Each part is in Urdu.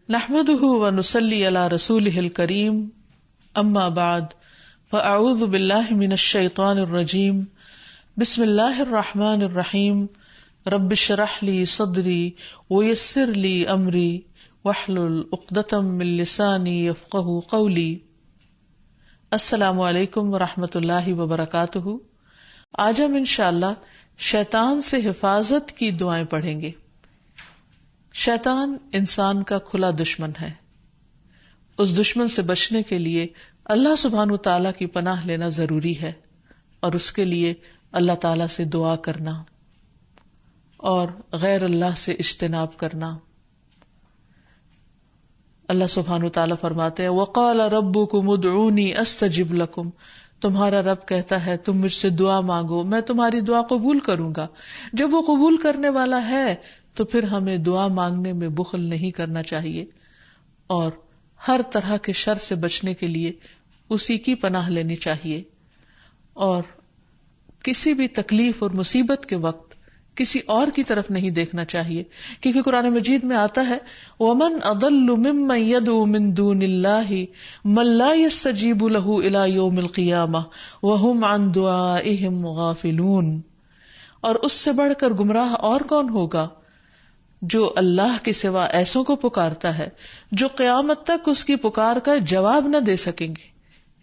نحمده ونصلي على رسوله الكريم اما بعد فاعوذ بالله من الشيطان الرجيم بسم الله الرحمن الرحيم رب اشرح لي صدري ويسر لي امري واحلل عقدة من لساني يفقهوا قولي. السلام علیکم ورحمۃ اللہ وبرکاتہ. آج ہم انشاءاللہ شیطان سے حفاظت کی دعائیں پڑھیں گے. شیطان انسان کا کھلا دشمن ہے. اس دشمن سے بچنے کے لیے اللہ سبحانہ تعالیٰ کی پناہ لینا ضروری ہے اور اس کے لیے اللہ تعالیٰ سے دعا کرنا اور غیر اللہ سے اجتناب کرنا. اللہ سبحانہ تعالیٰ فرماتے ہیں وَقَالَ رَبُّكُمُ ادْعُونِي أَسْتَجِبْ لَكُمْ. تمہارا رب کہتا ہے تم مجھ سے دعا مانگو میں تمہاری دعا قبول کروں گا. جب وہ قبول کرنے والا ہے تو پھر ہمیں دعا مانگنے میں بخل نہیں کرنا چاہیے اور ہر طرح کے شر سے بچنے کے لیے اسی کی پناہ لینی چاہیے اور کسی بھی تکلیف اور مصیبت کے وقت کسی اور کی طرف نہیں دیکھنا چاہیے، کیونکہ قرآن مجید میں آتا ہے وَمَنْ أَضَلُّ مِمَّنْ يَدْعُو مِن دُونِ اللَّهِ مَن لَّا يَسْتَجِيبُ لَهُ إِلَى يَوْمِ الْقِيَامَةِ وَهُمْ عَن دُعَائِهِمْ غَافِلُونَ. اور اس سے بڑھ کر گمراہ اور کون ہوگا جو اللہ کے سوا ایسوں کو پکارتا ہے جو قیامت تک اس کی پکار کا جواب نہ دے سکیں گے.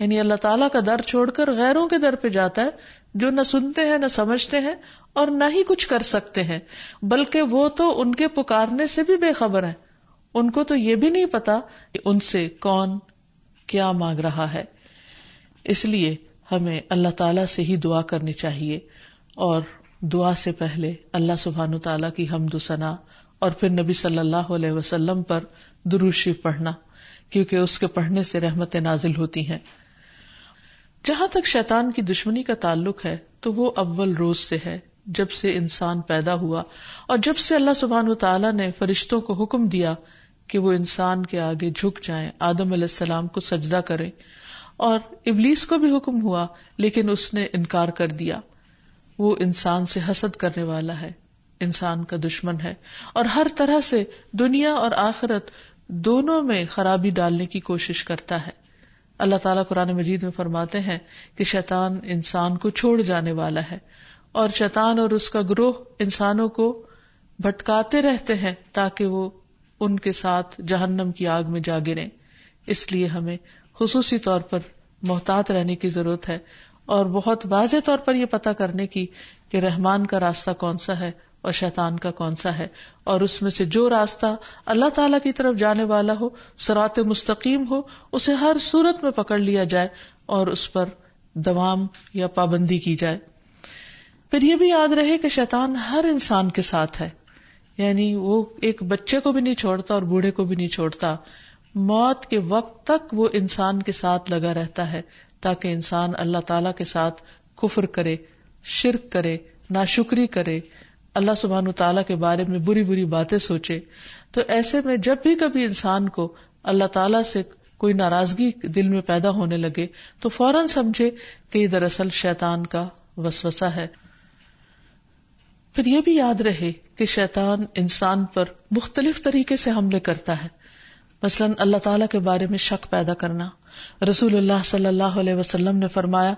یعنی اللہ تعالیٰ کا در چھوڑ کر غیروں کے در پہ جاتا ہے جو نہ سنتے ہیں نہ سمجھتے ہیں اور نہ ہی کچھ کر سکتے ہیں، بلکہ وہ تو ان کے پکارنے سے بھی بے خبر ہیں. ان کو تو یہ بھی نہیں پتا کہ ان سے کون کیا مانگ رہا ہے. اس لیے ہمیں اللہ تعالیٰ سے ہی دعا کرنی چاہیے اور دعا سے پہلے اللہ سبحانہ تعالیٰ کی حمد و ثنا اور پھر نبی صلی اللہ علیہ وسلم پر درود شریف پڑھنا، کیونکہ اس کے پڑھنے سے رحمتیں نازل ہوتی ہیں. جہاں تک شیطان کی دشمنی کا تعلق ہے تو وہ اول روز سے ہے، جب سے انسان پیدا ہوا اور جب سے اللہ سبحانہ تعالیٰ نے فرشتوں کو حکم دیا کہ وہ انسان کے آگے جھک جائیں، آدم علیہ السلام کو سجدہ کریں، اور ابلیس کو بھی حکم ہوا لیکن اس نے انکار کر دیا. وہ انسان سے حسد کرنے والا ہے، انسان کا دشمن ہے اور ہر طرح سے دنیا اور آخرت دونوں میں خرابی ڈالنے کی کوشش کرتا ہے. اللہ تعالیٰ قرآن مجید میں فرماتے ہیں کہ شیطان انسان کو چھوڑ جانے والا ہے اور شیطان اور اس کا گروہ انسانوں کو بھٹکاتے رہتے ہیں تاکہ وہ ان کے ساتھ جہنم کی آگ میں جا گریں. اس لیے ہمیں خصوصی طور پر محتاط رہنے کی ضرورت ہے اور بہت واضح طور پر یہ پتہ کرنے کی کہ رحمان کا راستہ کون سا ہے اور شیطان کا کون سا ہے، اور اس میں سے جو راستہ اللہ تعالیٰ کی طرف جانے والا ہو، صراط مستقیم ہو، اسے ہر صورت میں پکڑ لیا جائے اور اس پر دوام یا پابندی کی جائے. پھر یہ بھی یاد رہے کہ شیطان ہر انسان کے ساتھ ہے، یعنی وہ ایک بچے کو بھی نہیں چھوڑتا اور بوڑھے کو بھی نہیں چھوڑتا. موت کے وقت تک وہ انسان کے ساتھ لگا رہتا ہے تاکہ انسان اللہ تعالیٰ کے ساتھ کفر کرے، شرک کرے، ناشکری کرے، اللہ سبحانہ تعالیٰ کے بارے میں بری بری باتیں سوچے. تو ایسے میں جب بھی کبھی انسان کو اللہ تعالیٰ سے کوئی ناراضگی دل میں پیدا ہونے لگے تو فوراً سمجھے کہ یہ دراصل شیطان کا وسوسہ ہے. پھر یہ بھی یاد رہے کہ شیطان انسان پر مختلف طریقے سے حملے کرتا ہے. مثلاً اللہ تعالیٰ کے بارے میں شک پیدا کرنا. رسول اللہ صلی اللہ علیہ وسلم نے فرمایا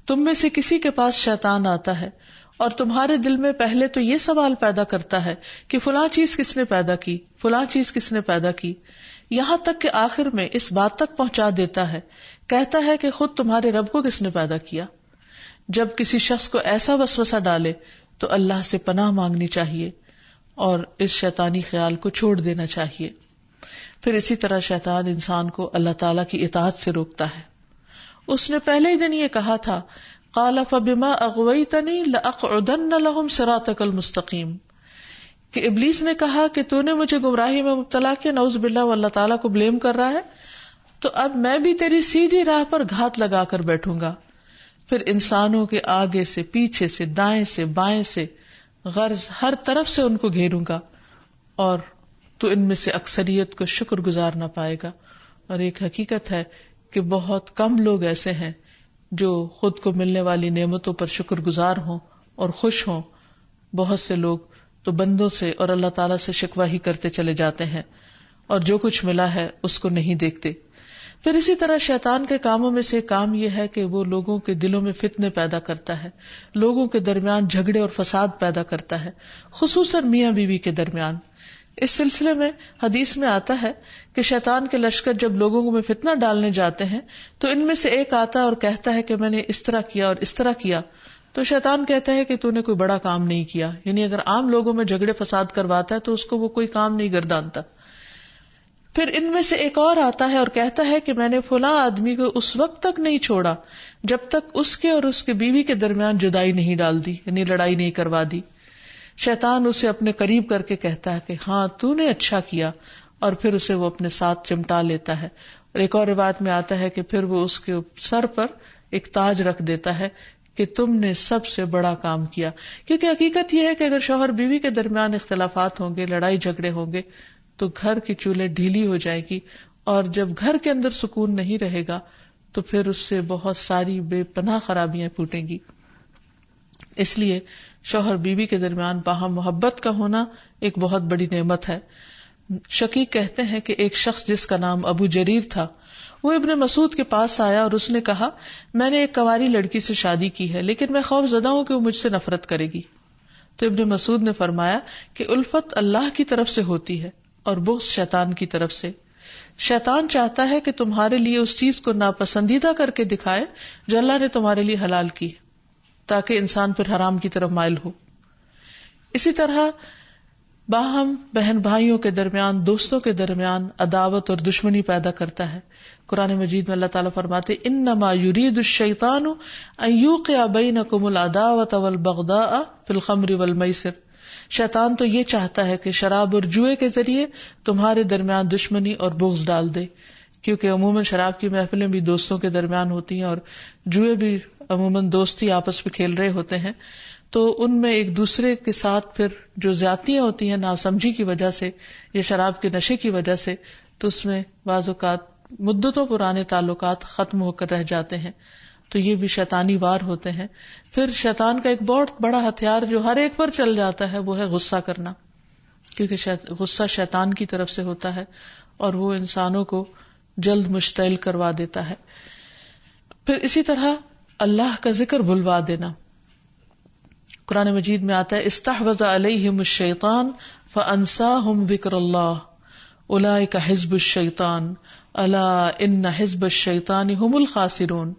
تم میں سے کسی کے پاس شیطان آتا ہے اور تمہارے دل میں پہلے تو یہ سوال پیدا کرتا ہے کہ فلاں چیز کس نے پیدا کی، فلاں چیز کس نے پیدا کی، یہاں تک کہ آخر میں اس بات تک پہنچا دیتا ہے، کہتا ہے کہ خود تمہارے رب کو کس نے پیدا کیا. جب کسی شخص کو ایسا وسوسہ ڈالے تو اللہ سے پناہ مانگنی چاہیے اور اس شیطانی خیال کو چھوڑ دینا چاہیے. پھر اسی طرح شیطان انسان کو اللہ تعالیٰ کی اطاعت سے روکتا ہے. اس نے پہلے ہی دن یہ کہا تھا قال فبما اغویتنی لاقعدن لهم صراطک المستقیم، کہ ابلیس نے کہا کہ تو نے مجھے گمراہی میں مبتلا کیا، نعوذ باللہ، وہ اللہ تعالیٰ کو بلیم کر رہا ہے، تو اب میں بھی تیری سیدھی راہ پر گھات لگا کر بیٹھوں گا. پھر انسانوں کے آگے سے، پیچھے سے، دائیں سے، بائیں سے، غرض ہر طرف سے ان کو گھیروں گا اور تو ان میں سے اکثریت کو شکر گزار نہ پائے گا. اور ایک حقیقت ہے کہ بہت کم لوگ ایسے ہیں جو خود کو ملنے والی نعمتوں پر شکر گزار ہوں اور خوش ہوں. بہت سے لوگ تو بندوں سے اور اللہ تعالیٰ سے شکوہ ہی کرتے چلے جاتے ہیں اور جو کچھ ملا ہے اس کو نہیں دیکھتے. پھر اسی طرح شیطان کے کاموں میں سے کام یہ ہے کہ وہ لوگوں کے دلوں میں فتنے پیدا کرتا ہے، لوگوں کے درمیان جھگڑے اور فساد پیدا کرتا ہے، خصوصاً میاں بیوی کے درمیان. اس سلسلے میں حدیث میں آتا ہے کہ شیطان کے لشکر جب لوگوں میں فتنہ ڈالنے جاتے ہیں تو ان میں سے ایک آتا ہے اور کہتا ہے کہ میں نے اس طرح کیا اور اس طرح کیا. تو شیطان کہتا ہے کہ تو نے کوئی بڑا کام نہیں کیا، یعنی اگر عام لوگوں میں جھگڑے فساد کرواتا ہے تو اس کو وہ کوئی کام نہیں گردانتا. پھر ان میں سے ایک اور آتا ہے اور کہتا ہے کہ میں نے فلاں آدمی کو اس وقت تک نہیں چھوڑا جب تک اس کے اور اس کے بیوی کے درمیان جدائی نہیں ڈال دی، یعنی لڑائی نہیں کروا دی. شیطان اسے اپنے قریب کر کے کہتا ہے کہ ہاں تو نے اچھا کیا، اور پھر اسے وہ اپنے ساتھ چمٹا لیتا ہے. اور ایک اور روایت میں آتا ہے کہ پھر وہ اس کے سر پر ایک تاج رکھ دیتا ہے کہ تم نے سب سے بڑا کام کیا. کیونکہ حقیقت یہ ہے کہ اگر شوہر بیوی کے درمیان اختلافات ہوں گے، لڑائی جھگڑے ہوں گے، تو گھر کی چولہے ڈھیلی ہو جائے گی، اور جب گھر کے اندر سکون نہیں رہے گا تو پھر اس سے بہت ساری بے پناہ خرابیاں پھوٹیں گی. اس لیے شوہر بیوی کے درمیان باہم محبت کا ہونا ایک بہت بڑی نعمت ہے. شقیق کہتے ہیں کہ ایک شخص جس کا نام ابو جریر تھا، وہ ابن مسعود کے پاس آیا اور اس نے کہا میں نے ایک کنواری لڑکی سے شادی کی ہے، لیکن میں خوف زدہ ہوں کہ وہ مجھ سے نفرت کرے گی. تو ابن مسعود نے فرمایا کہ الفت اللہ کی طرف سے ہوتی ہے اور بغض شیطان کی طرف سے. شیطان چاہتا ہے کہ تمہارے لیے اس چیز کو ناپسندیدہ کر کے دکھائے جو اللہ نے تمہارے لیے حلال کی، تاکہ انسان پھر حرام کی طرف مائل ہو. اسی طرح باہم بہن بھائیوں کے درمیان، دوستوں کے درمیان عداوت اور دشمنی پیدا کرتا ہے. قرآن مجید میں اللہ تعالیٰ فرماتے انما یرید الشیطان ان یوقع بینکم العداوۃ والبغضاء فی الخمر والمیسر. شیطان تو یہ چاہتا ہے کہ شراب اور جوئے کے ذریعے تمہارے درمیان دشمنی اور بغض ڈال دے، کیونکہ عموماً شراب کی محفلیں بھی دوستوں کے درمیان ہوتی ہیں اور جوئے بھی عموماً دوستی آپس میں کھیل رہے ہوتے ہیں، تو ان میں ایک دوسرے کے ساتھ پھر جو زیادتیاں ہوتی ہیں ناسمجھی کی وجہ سے یا شراب کے نشے کی وجہ سے، تو اس میں بعض اوقات مدتوں پرانے تعلقات ختم ہو کر رہ جاتے ہیں. تو یہ بھی شیطانی وار ہوتے ہیں. پھر شیطان کا ایک بہت بڑا ہتھیار جو ہر ایک پر چل جاتا ہے وہ ہے غصہ کرنا، کیونکہ غصہ شیطان کی طرف سے ہوتا ہے اور وہ انسانوں کو جلد مشتعل کروا دیتا ہے. پھر اسی طرح اللہ کا ذکر بھلوا دینا. قرآن مجید میں آتا ہے استحوذ علیہم الشیطان فانساہم ذکر اللہ اولئک حزب الشیطان الا ان حزب الشیطان هم الخاسرون.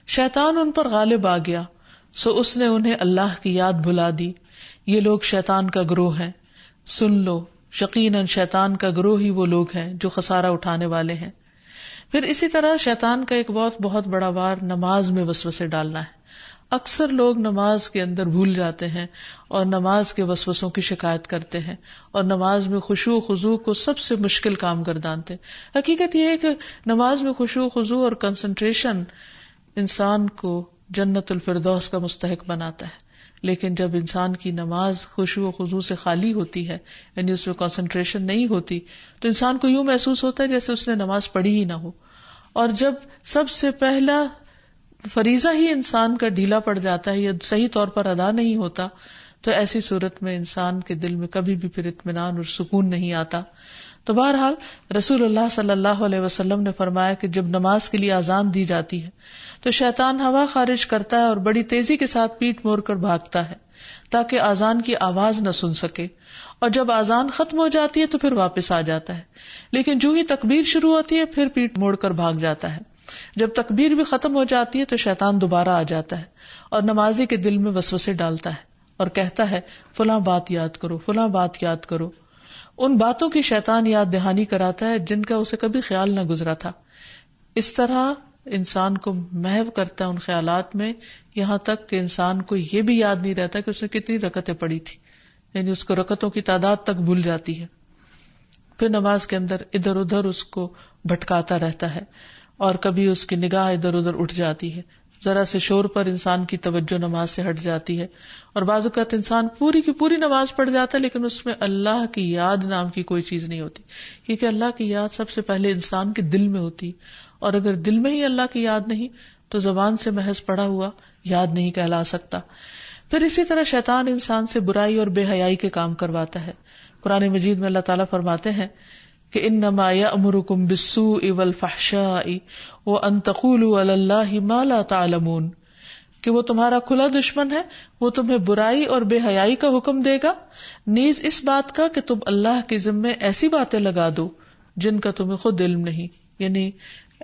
شیطان ان پر غالب آ گیا سو اس نے انہیں اللہ کی یاد بھلا دی، یہ لوگ شیطان کا گروہ ہیں، سن لو یقیناً شیطان کا گروہ ہی وہ لوگ ہیں جو خسارہ اٹھانے والے ہیں. پھر اسی طرح شیطان کا ایک بہت بڑا وار نماز میں وسوسے ڈالنا ہے. اکثر لوگ نماز کے اندر بھول جاتے ہیں اور نماز کے وسوسوں کی شکایت کرتے ہیں اور نماز میں خشوع و خضوع کو سب سے مشکل کام گردانتے ہیں. حقیقت یہ ہے کہ نماز میں خشوع و خضوع اور کنسنٹریشن انسان کو جنت الفردوس کا مستحق بناتا ہے، لیکن جب انسان کی نماز خشوع و خضوع سے خالی ہوتی ہے، یعنی اس میں کنسنٹریشن نہیں ہوتی، تو انسان کو یوں محسوس ہوتا ہے جیسے اس نے نماز پڑھی ہی نہ ہو. اور جب سب سے پہلا فریضہ ہی انسان کا ڈھیلا پڑ جاتا ہے یا صحیح طور پر ادا نہیں ہوتا، تو ایسی صورت میں انسان کے دل میں کبھی بھی پھر اطمینان اور سکون نہیں آتا. تو بہرحال رسول اللہ صلی اللہ علیہ وسلم نے فرمایا کہ جب نماز کے لیے اذان دی جاتی ہے تو شیطان ہوا خارج کرتا ہے اور بڑی تیزی کے ساتھ پیٹ موڑ کر بھاگتا ہے تاکہ اذان کی آواز نہ سن سکے، اور جب اذان ختم ہو جاتی ہے تو پھر واپس آ جاتا ہے. لیکن جو ہی تکبیر شروع ہوتی ہے پھر پیٹ موڑ کر بھاگ جاتا ہے. جب تکبیر بھی ختم ہو جاتی ہے تو شیطان دوبارہ آ جاتا ہے اور نمازی کے دل میں وسوسے ڈالتا ہے اور کہتا ہے فلاں بات یاد کرو، فلاں بات یاد کرو. ان باتوں کی شیطان یاد دہانی کراتا ہے جن کا اسے کبھی خیال نہ گزرا تھا. اس طرح انسان کو محو کرتا ہے ان خیالات میں، یہاں تک کہ انسان کو یہ بھی یاد نہیں رہتا کہ اس نے کتنی رکعتیں پڑھی تھی، یعنی اس کو رکعتوں کی تعداد تک بھول جاتی ہے. پھر نماز کے اندر ادھر ادھر اس کو بھٹکاتا رہتا ہے اور کبھی اس کی نگاہ ادھر ادھر اٹھ جاتی ہے، ذرا سے شور پر انسان کی توجہ نماز سے ہٹ جاتی ہے، اور بعض اوقات انسان پوری کی پوری نماز پڑھ جاتا ہے لیکن اس میں اللہ کی یاد نام کی کوئی چیز نہیں ہوتی، کیونکہ اللہ کی یاد سب سے پہلے انسان کے دل میں ہوتی، اور اگر دل میں ہی اللہ کی یاد نہیں تو زبان سے محض پڑھا ہوا یاد نہیں کہلا سکتا. پھر اسی طرح شیطان انسان سے برائی اور بے حیائی کے کام کرواتا ہے. قرآن مجید میں اللہ تعالیٰ فرماتے ہیں کہ انما یأمرکم بالسوء والفحشاء وان تقولوا علی اللہ ما لا تعلمون، کہ وہ تمہارا کھلا دشمن ہے، وہ تمہیں برائی اور بے حیائی کا حکم دے گا، نیز اس بات کا کہ تم اللہ کے ذمے ایسی باتیں لگا دو جن کا تمہیں خود علم نہیں، یعنی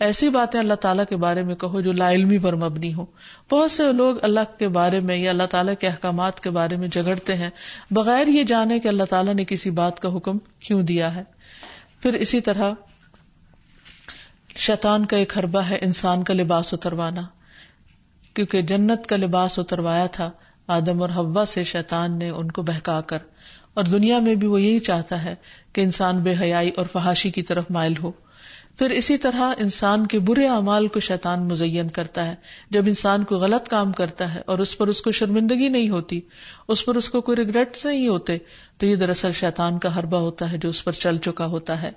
ایسی باتیں اللہ تعالیٰ کے بارے میں کہو جو لا علمی پر مبنی ہو۔ بہت سے لوگ اللہ کے بارے میں یا اللہ تعالیٰ کے احکامات کے بارے میں جھگڑتے ہیں بغیر یہ جانے کہ اللہ تعالیٰ نے کسی بات کا حکم کیوں دیا ہے۔ پھر اسی طرح شیطان کا ایک حربہ ہے انسان کا لباس اتروانا، کیونکہ جنت کا لباس اتروایا تھا آدم اور حوا سے شیطان نے ان کو بہکا کر، اور دنیا میں بھی وہ یہی چاہتا ہے کہ انسان بے حیائی اور فحاشی کی طرف مائل ہو۔ پھر اسی طرح انسان کے برے اعمال کو شیطان مزین کرتا ہے۔ جب انسان کو غلط کام کرتا ہے اور اس پر اس کو شرمندگی نہیں ہوتی، اس پر اس کو کوئی ریگریٹس نہیں ہوتے، تو یہ دراصل شیطان کا حربہ ہوتا ہے جو اس پر چل چکا ہوتا ہے۔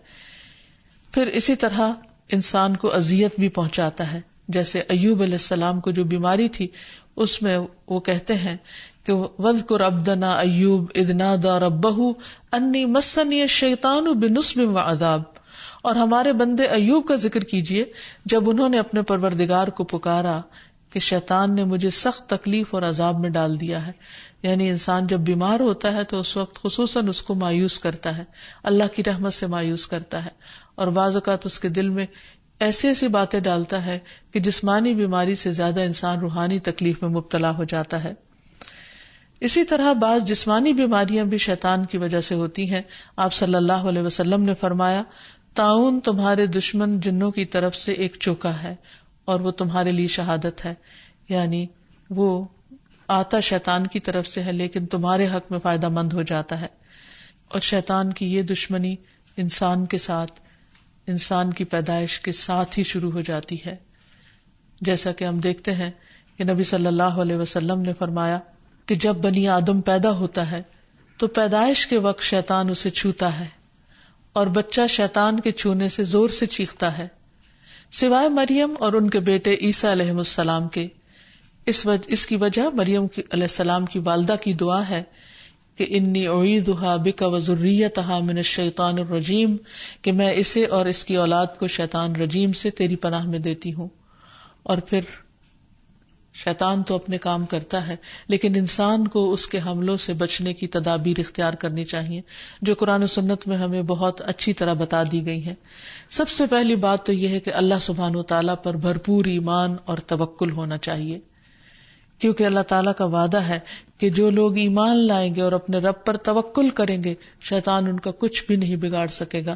پھر اسی طرح انسان کو اذیت بھی پہنچاتا ہے، جیسے ایوب علیہ السلام کو جو بیماری تھی اس میں وہ کہتے ہیں کہ وَاذْكُرْ عَبْدَنَا أَيُّوبَ إِذْ نَادَى رَبَّهُ أَنِّي مَسَّنِيَ الشَّيْطَانُ بِنُصْبٍ وَعَذَابٍ، اور ہمارے بندے ایوب کا ذکر کیجئے جب انہوں نے اپنے پروردگار کو پکارا کہ شیطان نے مجھے سخت تکلیف اور عذاب میں ڈال دیا ہے۔ یعنی انسان جب بیمار ہوتا ہے تو اس وقت خصوصاً اس کو مایوس کرتا ہے، اللہ کی رحمت سے مایوس کرتا ہے، اور بعض اوقات اس کے دل میں ایسی ایسی باتیں ڈالتا ہے کہ جسمانی بیماری سے زیادہ انسان روحانی تکلیف میں مبتلا ہو جاتا ہے۔ اسی طرح بعض جسمانی بیماریاں بھی شیطان کی وجہ سے ہوتی ہیں۔ آپ صلی اللہ علیہ وسلم نے فرمایا، طاعون تمہارے دشمن جنوں کی طرف سے ایک چوکا ہے اور وہ تمہارے لیے شہادت ہے، یعنی وہ آتا شیطان کی طرف سے ہے لیکن تمہارے حق میں فائدہ مند ہو جاتا ہے۔ اور شیطان کی یہ دشمنی انسان کے ساتھ، انسان کی پیدائش کے ساتھ ہی شروع ہو جاتی ہے، جیسا کہ ہم دیکھتے ہیں کہ نبی صلی اللہ علیہ وسلم نے فرمایا کہ جب بنی آدم پیدا ہوتا ہے تو پیدائش کے وقت شیطان اسے چھوتا ہے اور بچہ شیطان کے چھونے سے زور سے چیختا ہے، سوائے مریم اور ان کے بیٹے عیسیٰ علیہ السلام کے۔ اس کی وجہ مریم علیہ السلام کی والدہ کی دعا ہے کہ انی اعیذھا بک وذریتھا من الشیطان الرجیم، کہ میں اسے اور اس کی اولاد کو شیطان رجیم سے تیری پناہ میں دیتی ہوں۔ اور پھر شیطان تو اپنے کام کرتا ہے لیکن انسان کو اس کے حملوں سے بچنے کی تدابیر اختیار کرنی چاہیے، جو قرآن و سنت میں ہمیں بہت اچھی طرح بتا دی گئی ہیں۔ سب سے پہلی بات تو یہ ہے کہ اللہ سبحانہ وتعالیٰ پر بھرپور ایمان اور توکل ہونا چاہیے، کیونکہ اللہ تعالیٰ کا وعدہ ہے کہ جو لوگ ایمان لائیں گے اور اپنے رب پر توکل کریں گے شیطان ان کا کچھ بھی نہیں بگاڑ سکے گا۔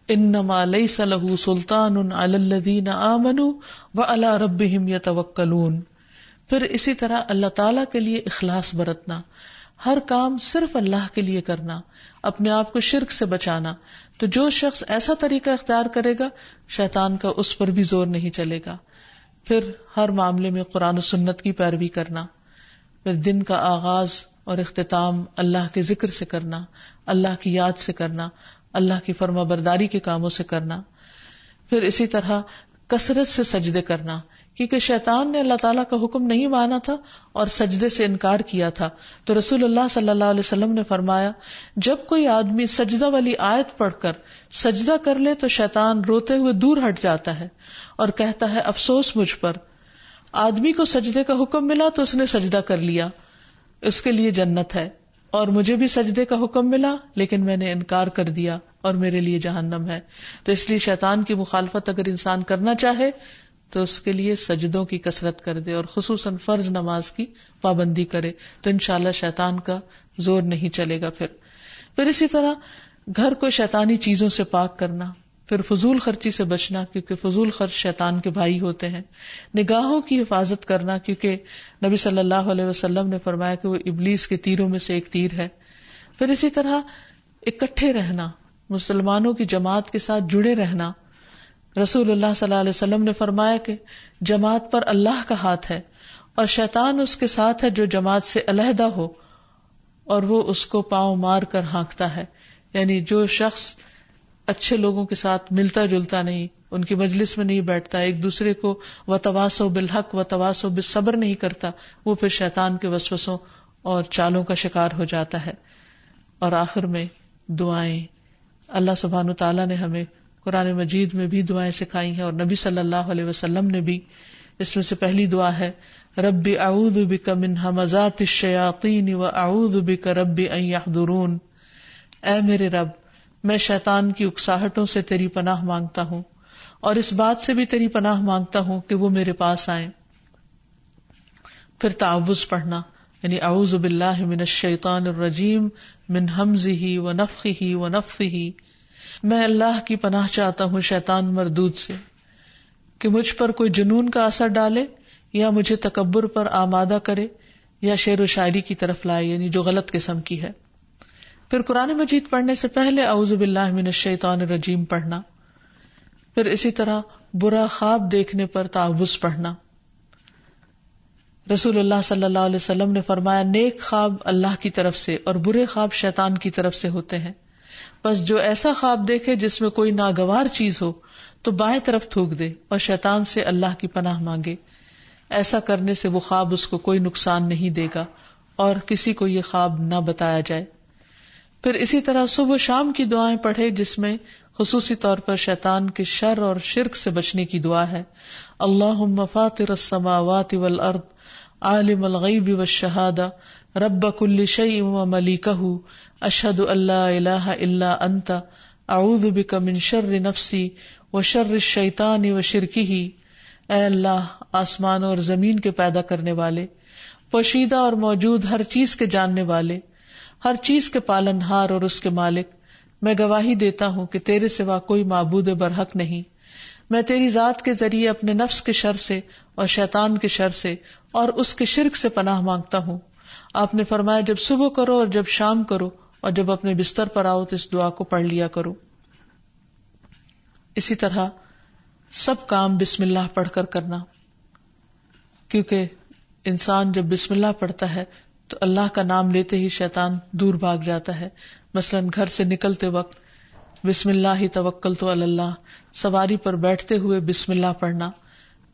انما لیس لہ سلطان علی الذین آمنوا وعلی ربہم یتوکلون۔ پھر اسی طرح اللہ تعالیٰ کے لیے اخلاص برتنا، ہر کام صرف اللہ کے لیے کرنا، اپنے آپ کو شرک سے بچانا۔ تو جو شخص ایسا طریقہ اختیار کرے گا شیطان کا اس پر بھی زور نہیں چلے گا۔ پھر ہر معاملے میں قرآن و سنت کی پیروی کرنا، پھر دن کا آغاز اور اختتام اللہ کے ذکر سے کرنا، اللہ کی یاد سے کرنا، اللہ کی فرما برداری کے کاموں سے کرنا۔ پھر اسی طرح کثرت سے سجدے کرنا، کیونکہ شیطان نے اللہ تعالیٰ کا حکم نہیں مانا تھا اور سجدے سے انکار کیا تھا، تو رسول اللہ صلی اللہ علیہ وسلم نے فرمایا جب کوئی آدمی سجدہ والی آیت پڑھ کر سجدہ کر لے تو شیطان روتے ہوئے دور ہٹ جاتا ہے اور کہتا ہے افسوس مجھ پر۔ آدمی کو سجدے کا حکم ملا تو اس نے سجدہ کر لیا، اس کے لیے جنت ہے، اور مجھے بھی سجدے کا حکم ملا لیکن میں نے انکار کر دیا اور میرے لیے جہنم ہے۔ تو اس لیے شیطان کی مخالفت اگر انسان کرنا چاہے تو اس کے لیے سجدوں کی کثرت کر دے اور خصوصاً فرض نماز کی پابندی کرے، تو انشاءاللہ شیطان کا زور نہیں چلے گا۔ پھر اسی طرح گھر کو شیطانی چیزوں سے پاک کرنا، پھر فضول خرچی سے بچنا کیونکہ فضول خرچ شیطان کے بھائی ہوتے ہیں، نگاہوں کی حفاظت کرنا کیونکہ نبی صلی اللہ علیہ وسلم نے فرمایا کہ وہ ابلیس کے تیروں میں سے ایک تیر ہے۔ پھر اسی طرح اکٹھے رہنا، مسلمانوں کی جماعت کے ساتھ جڑے رہنا۔ رسول اللہ صلی اللہ علیہ وسلم نے فرمایا کہ جماعت پر اللہ کا ہاتھ ہے اور شیطان اس کے ساتھ ہے جو جماعت سے علیحدہ ہو اور وہ اس کو پاؤں مار کر ہانکتا ہے، یعنی جو شخص اچھے لوگوں کے ساتھ ملتا جلتا نہیں، ان کی مجلس میں نہیں بیٹھتا، ایک دوسرے کو وتواصوا بالحق وتواصوا بالصبر نہیں کرتا، وہ پھر شیطان کے وسوسوں اور چالوں کا شکار ہو جاتا ہے۔ اور آخر میں دعائیں، اللہ سبحانہ تعالیٰ نے ہمیں قرآن مجید میں بھی دعائیں سکھائی ہیں، اور نبی صلی اللہ علیہ وسلم نے بھی. اس میں سے پہلی دعا ہے رب اعوذ بک من ہمزات الشیاطین واعوذ بک رب ان یحضرون. اے میرے رب، میں شیطان کی اکساہٹوں سے تیری پناہ مانگتا ہوں، اور اس بات سے بھی تیری پناہ مانگتا ہوں کہ وہ میرے پاس آئیں. پھر تعوذ پڑھنا، یعنی اعوذ باللہ من الشیطان الرجیم من ہمزہ ونفخہ ونفثہ. میں اللہ کی پناہ چاہتا ہوں شیطان مردود سے کہ مجھ پر کوئی جنون کا اثر ڈالے، یا مجھے تکبر پر آمادہ کرے، یا شعر و شاعری کی طرف لائے، یعنی جو غلط قسم کی ہے. پھر قرآن مجید پڑھنے سے پہلے اعوذ باللہ من الشیطان الرجیم پڑھنا. پھر اسی طرح برا خواب دیکھنے پر تعوذ پڑھنا. رسول اللہ صلی اللہ علیہ وسلم نے فرمایا نیک خواب اللہ کی طرف سے اور برے خواب شیطان کی طرف سے ہوتے ہیں. بس جو ایسا خواب دیکھے جس میں کوئی ناگوار چیز ہو تو بائیں طرف تھوک دے اور شیطان سے اللہ کی پناہ مانگے. ایسا کرنے سے وہ خواب اس کو کوئی نقصان نہیں دے گا اور کسی کو یہ خواب نہ بتایا جائے. پھر اسی طرح صبح و شام کی دعائیں پڑھے جس میں خصوصی طور پر شیطان کے شر اور شرک سے بچنے کی دعا ہے. اللہم فاطر السماوات والارض عالم الغیب والشہادہ رب کل شیء وملیکہ اشہد ان لا الہ الا انت اعوذ بک من شر نفسی وشر الشیطان وشرکہ. اے اللہ، آسمانوں اور زمین کے پیدا کرنے والے، پوشیدہ اور موجود ہر چیز کے جاننے والے، ہر چیز کے پالنہار اور اس کے مالک، میں گواہی دیتا ہوں کہ تیرے سوا کوئی معبود برحق نہیں. میں تیری ذات کے ذریعے اپنے نفس کے شر سے اور شیطان کے شر سے اور اس کے شرک سے پناہ مانگتا ہوں. آپ نے فرمایا جب صبح کرو اور جب شام کرو، اور جب اپنے بستر پر آؤ تو اس دعا کو پڑھ لیا کرو. اسی طرح سب کام بسم اللہ پڑھ کر کرنا، کیونکہ انسان جب بسم اللہ پڑھتا ہے تو اللہ کا نام لیتے ہی شیطان دور بھاگ جاتا ہے. مثلا گھر سے نکلتے وقت بسم اللہ توکلت علی اللہ، سواری پر بیٹھتے ہوئے بسم اللہ پڑھنا.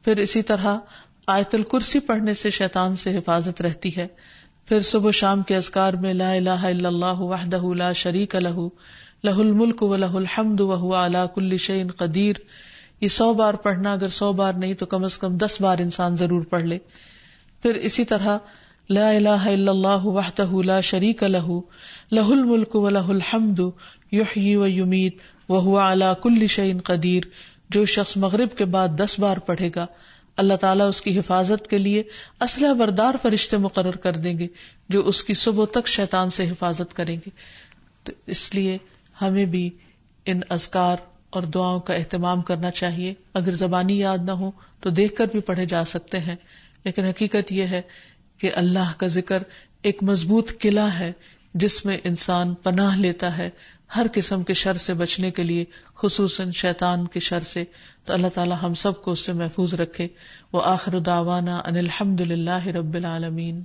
پھر اسی طرح آیت الکرسی پڑھنے سے شیطان سے حفاظت رہتی ہے. پھر صبح و شام کے اذکار میں لا الہ الا اللہ وحدہ لا شریک لہ لہ الملک ولہ الحمد وہو علی کل شیء قدیر. یہ 100 بار پڑھنا، اگر 100 بار نہیں تو کم از کم 10 بار انسان ضرور پڑھ لے. پھر اسی طرح لا الہ الا اللہ وحدہ لا شریک لہ لہ الملک ولہ الحمد یحیی ویمیت وہو علی کل شیء قدیر. جو شخص مغرب کے بعد 10 بار پڑھے گا، اللہ تعالیٰ اس کی حفاظت کے لیے اسلحہ بردار فرشتے مقرر کر دیں گے جو اس کی صبح تک شیطان سے حفاظت کریں گے. تو اس لیے ہمیں بھی ان اذکار اور دعاؤں کا اہتمام کرنا چاہیے. اگر زبانی یاد نہ ہو تو دیکھ کر بھی پڑھے جا سکتے ہیں، لیکن حقیقت یہ ہے کہ اللہ کا ذکر ایک مضبوط قلعہ ہے جس میں انسان پناہ لیتا ہے ہر قسم کے شر سے بچنے کے لیے، خصوصاً شیطان کے شر سے. تو اللہ تعالی ہم سب کو اس سے محفوظ رکھے. وآخر دعوانا ان الحمد للہ رب العالمین.